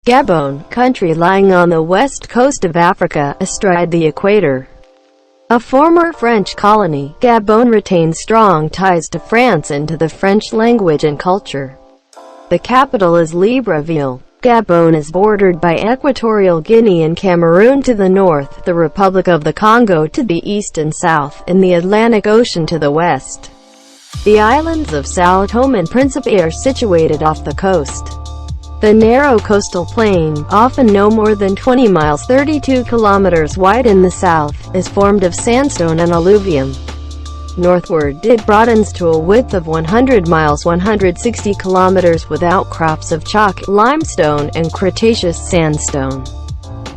Gabon, country lying on the west coast of Africa, astride the equator. A former French colony, Gabon retains strong ties to France and to the French language and culture. The capital is Libreville. Gabon is bordered by Equatorial Guinea and Cameroon to the north, the Republic of the Congo to the east and south, and the Atlantic Ocean to the west. The islands of São Tomé and Príncipe are situated off the coast. The narrow coastal plain, often no more than 20 miles 32 kilometers wide in the south, is formed of sandstone and alluvium. Northward, it broadens to a width of 100 miles 160 kilometers with outcrops of chalk, limestone, and Cretaceous sandstone.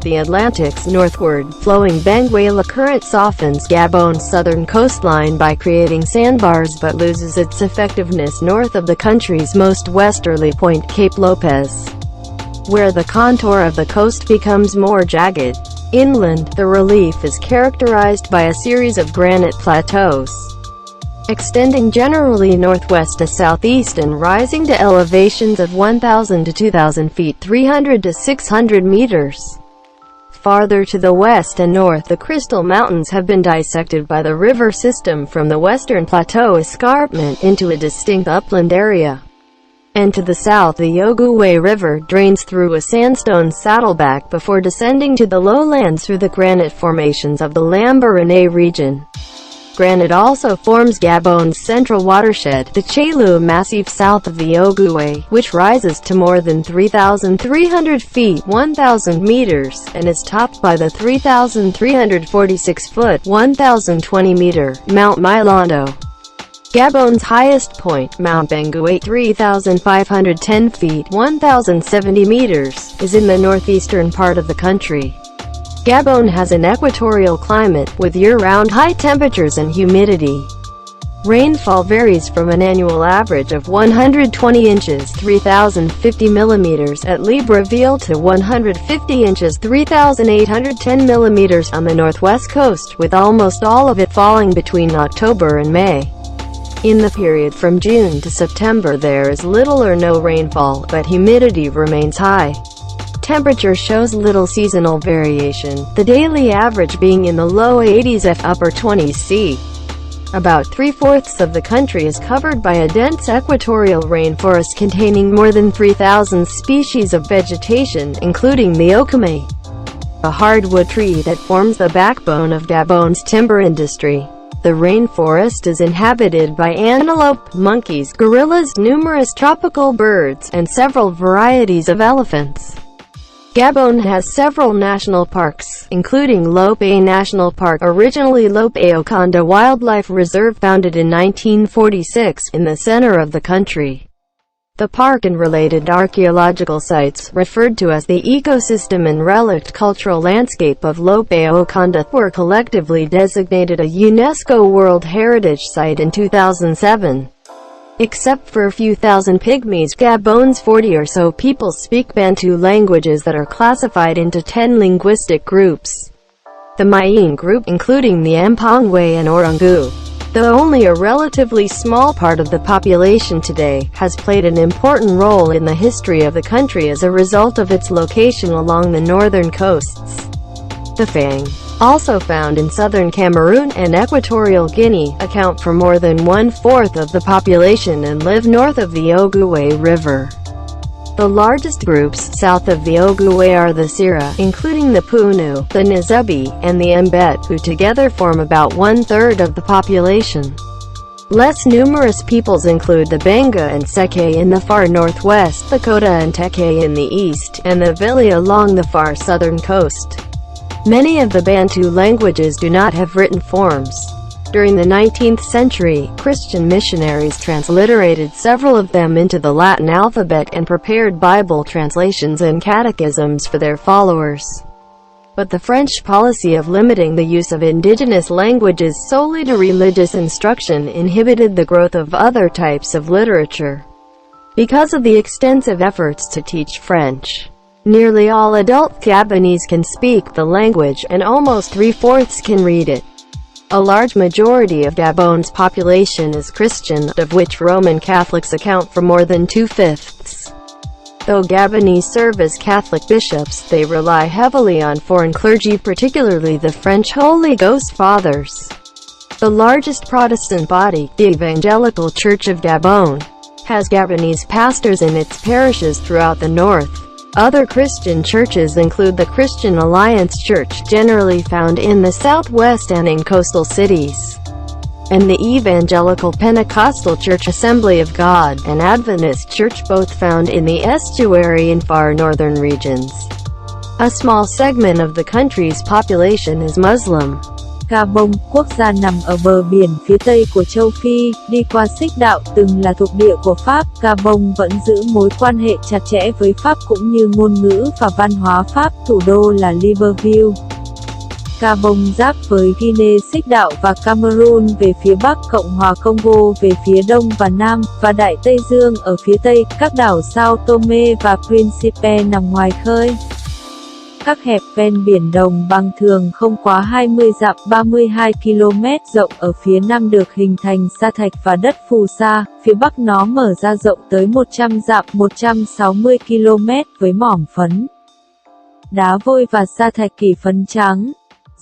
The Atlantic's northward flowing Benguela current softens Gabon's southern coastline by creating sandbars but loses its effectiveness north of the country's most westerly point, Cape Lopez, where the contour of the coast becomes more jagged. Inland, the relief is characterized by a series of granite plateaus, extending generally northwest to southeast and rising to elevations of 1,000 to 2,000 feet 300 to 600 meters. Farther to the west and north, the Crystal Mountains have been dissected by the river system from the western plateau escarpment into a distinct upland area. And to the south, the Ogooué River drains through a sandstone saddleback before descending to the lowlands through the granite formations of the Lambaréné region. Granite also forms Gabon's central watershed, the Chelou Massif south of the Ogooué, which rises to more than 3,300 feet 1,000 meters, and is topped by the 3,346-foot 1,020 meter Mount Milando. Gabon's highest point, Mount Benguela, 3,510 feet 1,070 meters, is in the northeastern part of the country. Gabon has an equatorial climate, with year-round high temperatures and humidity. Rainfall varies from an annual average of 120 inches 3,050 millimeters at Libreville to 150 inches 3,810 millimeters on the northwest coast, with almost all of it falling between October and May. In the period from June to September there is little or no rainfall, but humidity remains high. Temperature shows little seasonal variation, the daily average being in the low 80s to upper 20s C. About 3/4 of the country is covered by a dense equatorial rainforest containing more than 3,000 species of vegetation, including the okame, a hardwood tree that forms the backbone of Gabon's timber industry. The rainforest is inhabited by antelope, monkeys, gorillas, numerous tropical birds, and several varieties of elephants. Gabon has several national parks, including Lopé National Park, originally Lopé-Okonda Wildlife Reserve, founded in 1946, in the center of the country. The park and related archaeological sites, referred to as the ecosystem and relict cultural landscape of Lopé-Okonda, were collectively designated a UNESCO World Heritage Site in 2007. Except for a few thousand pygmies, Gabon's 40 or so people speak Bantu languages that are classified into 10 linguistic groups. The Mayen group, including the Mpongwe and Orangu, though only a relatively small part of the population today, has played an important role in the history of the country as a result of its location along the northern coasts. The Fang, also found in southern Cameroon and Equatorial Guinea, account for more than 1/4 of the population and live north of the Ogooué River. The largest groups south of the Ogooué are the Sira, including the Punu, the Nzubi, and the Mbet, who together form about 1/3 of the population. Less numerous peoples include the Benga and Seke in the far northwest, the Kota and Teke in the east, and the Vili along the far southern coast. Many of the Bantu languages do not have written forms. During the 19th century, Christian missionaries transliterated several of them into the Latin alphabet and prepared Bible translations and catechisms for their followers. But the French policy of limiting the use of indigenous languages solely to religious instruction inhibited the growth of other types of literature. Because of the extensive efforts to teach French, nearly all adult Gabonese can speak the language, and almost 3/4 can read it. A large majority of Gabon's population is Christian, of which Roman Catholics account for more than 2/5. Though Gabonese serve as Catholic bishops, they rely heavily on foreign clergy, particularly the French Holy Ghost Fathers. The largest Protestant body, the Evangelical Church of Gabon, has Gabonese pastors in its parishes throughout the north. Other Christian churches include the Christian Alliance Church, generally found in the southwest and in coastal cities, and the Evangelical Pentecostal Church Assembly of God, an Adventist church, both found in the estuary and far northern regions. A small segment of the country's population is Muslim. Gabon, quốc gia nằm ở bờ biển phía tây của châu Phi, đi qua xích đạo từng là thuộc địa của Pháp. Gabon vẫn giữ mối quan hệ chặt chẽ với Pháp cũng như ngôn ngữ và văn hóa Pháp, thủ đô là Libreville. Gabon giáp với Guinea xích đạo và Cameroon về phía bắc, Cộng hòa Congo về phía đông và nam, và Đại Tây Dương ở phía tây. Các đảo Sao Tome và Principe nằm ngoài khơi. Các hẹp ven biển Đồng Bằng thường không quá 20 dặm 32 km rộng ở phía nam được hình thành sa thạch và đất phù sa, phía bắc nó mở ra rộng tới 100 dặm 160 km với mỏm phấn, đá vôi và sa thạch kỳ phấn trắng.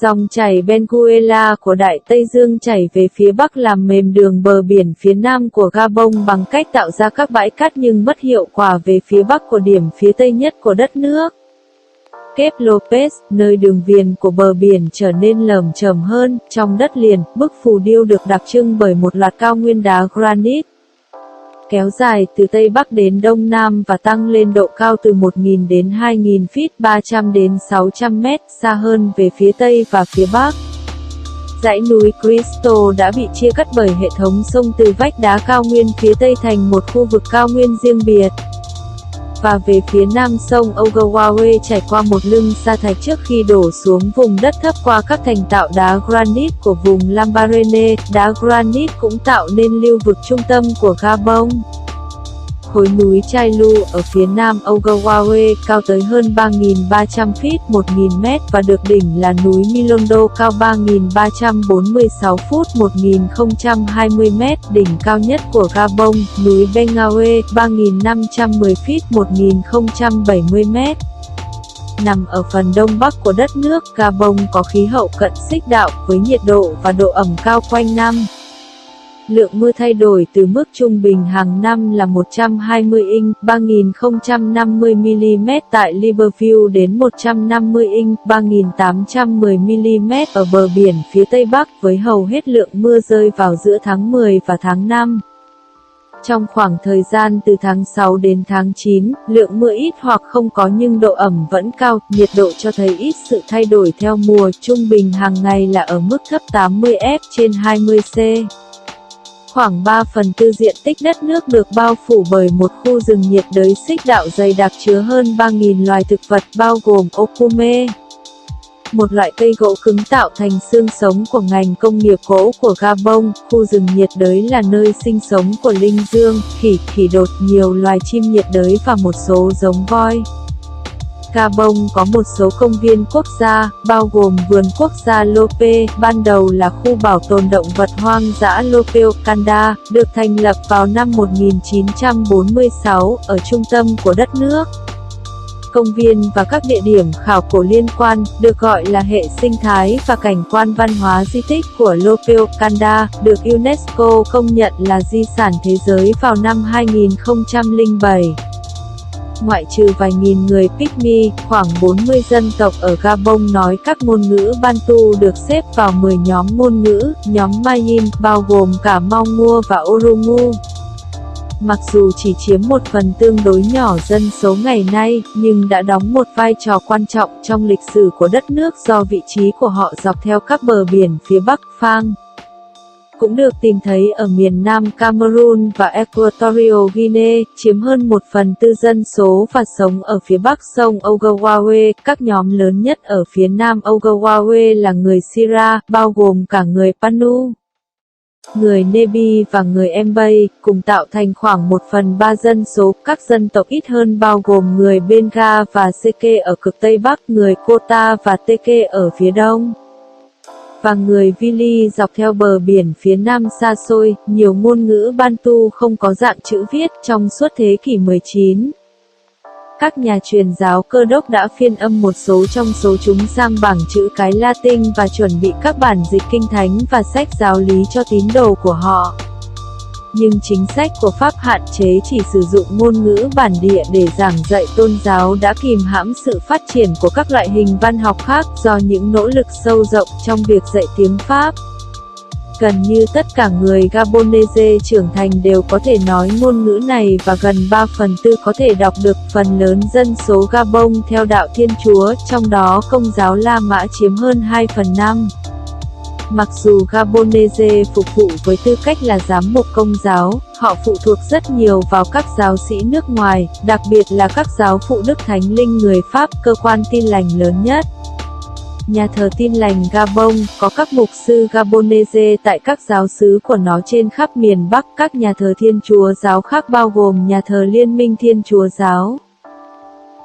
Dòng chảy Benguela của Đại Tây Dương chảy về phía bắc làm mềm đường bờ biển phía nam của Gabon bằng cách tạo ra các bãi cát nhưng mất hiệu quả về phía bắc của điểm phía tây nhất của đất nước. Cape Lopez, nơi đường viền của bờ biển trở nên lởm chởm hơn, trong đất liền, bức phù điêu được đặc trưng bởi một loạt cao nguyên đá granite kéo dài từ Tây Bắc đến Đông Nam và tăng lên độ cao từ 1.000 đến 2.000 feet 300 đến 600 mét, xa hơn về phía Tây và phía Bắc. Dãy núi Cristo đã bị chia cắt bởi hệ thống sông từ vách đá cao nguyên phía Tây thành một khu vực cao nguyên riêng biệt. Và về phía nam sông Ogowawe trải qua một lưng sa thạch trước khi đổ xuống vùng đất thấp qua các thành tạo đá granite của vùng Lambaréné. Đá granite cũng tạo nên lưu vực trung tâm của Gabon. Khối núi Chailu ở phía nam Ogowawe cao tới hơn 3.300 feet 1.000 mét và được đỉnh là núi Milondo cao 3.346 foot 1.020 mét. Đỉnh cao nhất của Gabon, núi Bengawe 3.510 feet 1.070 mét. Nằm ở phần đông bắc của đất nước, Gabon có khí hậu cận xích đạo với nhiệt độ và độ ẩm cao quanh năm. Lượng mưa thay đổi từ mức trung bình hàng năm là 120 inch 3.050 mm tại Libreville đến 150 inch 3.810 mm ở bờ biển phía Tây Bắc, với hầu hết lượng mưa rơi vào giữa tháng 10 và tháng 5. Trong khoảng thời gian từ tháng 6 đến tháng 9, lượng mưa ít hoặc không có nhưng độ ẩm vẫn cao, nhiệt độ cho thấy ít sự thay đổi theo mùa, trung bình hàng ngày là ở mức thấp 80 F trên 20 C. Khoảng 3/4 diện tích đất nước được bao phủ bởi một khu rừng nhiệt đới xích đạo dày đặc chứa hơn 3.000 loài thực vật bao gồm okume, một loại cây gỗ cứng tạo thành xương sống của ngành công nghiệp gỗ của Gabon. Khu rừng nhiệt đới là nơi sinh sống của linh dương, khỉ đột, nhiều loài chim nhiệt đới và một số giống voi. Gabon có một số công viên quốc gia, bao gồm vườn quốc gia Lope, ban đầu là khu bảo tồn động vật hoang dã Lope-Okanda, được thành lập vào năm 1946, ở trung tâm của đất nước. Công viên và các địa điểm khảo cổ liên quan, được gọi là hệ sinh thái và cảnh quan văn hóa di tích của Lope-Okanda, được UNESCO công nhận là di sản thế giới vào năm 2007. Ngoại trừ vài nghìn người Pygmy, khoảng 40 dân tộc ở Gabon nói các ngôn ngữ Bantu được xếp vào 10 nhóm ngôn ngữ, nhóm Mayin, bao gồm cả Maungua và Oromo. Mặc dù chỉ chiếm một phần tương đối nhỏ dân số ngày nay, nhưng đã đóng một vai trò quan trọng trong lịch sử của đất nước do vị trí của họ dọc theo các bờ biển phía Bắc Phang. Cũng được tìm thấy ở miền Nam Cameroon và Equatorial Guinea, chiếm hơn 1/4 dân số và sống ở phía bắc sông Ogowawe. Các nhóm lớn nhất ở phía nam Ogowawe là người Sira, bao gồm cả người Panu, người Nebi và người Mbay, cùng tạo thành khoảng 1/3 dân số. Các dân tộc ít hơn bao gồm người Benga và Seke ở cực Tây Bắc, người Kota và Teke ở phía đông, và người Vili dọc theo bờ biển phía nam xa xôi. Nhiều ngôn ngữ Bantu không có dạng chữ viết trong suốt thế kỷ 19. các nhà truyền giáo Cơ đốc đã phiên âm một số trong số chúng sang bảng chữ cái Latin và chuẩn bị các bản dịch kinh thánh và sách giáo lý cho tín đồ của họ. Nhưng chính sách của Pháp hạn chế chỉ sử dụng ngôn ngữ bản địa để giảng dạy tôn giáo đã kìm hãm sự phát triển của các loại hình văn học khác do những nỗ lực sâu rộng trong việc dạy tiếng Pháp. Gần như tất cả người Gabonese trưởng thành đều có thể nói ngôn ngữ này và gần 3/4 có thể đọc được. Phần lớn dân số Gabon theo đạo Thiên Chúa, trong đó Công giáo La Mã chiếm hơn 2/5. Mặc dù Gabonese phục vụ với tư cách là giám mục Công giáo, họ phụ thuộc rất nhiều vào các giáo sĩ nước ngoài, đặc biệt là các giáo phụ Đức Thánh Linh người Pháp, cơ quan Tin lành lớn nhất. Nhà thờ Tin lành Gabon có các mục sư Gabonese tại các giáo xứ của nó trên khắp miền Bắc. Các nhà thờ Thiên Chúa giáo khác bao gồm nhà thờ Liên minh Thiên Chúa giáo,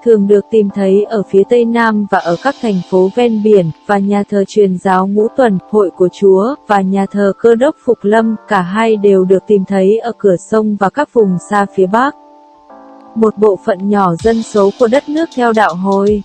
thường được tìm thấy ở phía Tây Nam và ở các thành phố ven biển, và nhà thờ Truyền giáo Ngũ Tuần, Hội của Chúa, và nhà thờ Cơ đốc Phục Lâm, cả hai đều được tìm thấy ở cửa sông và các vùng xa phía Bắc. Một bộ phận nhỏ dân số của đất nước theo đạo Hồi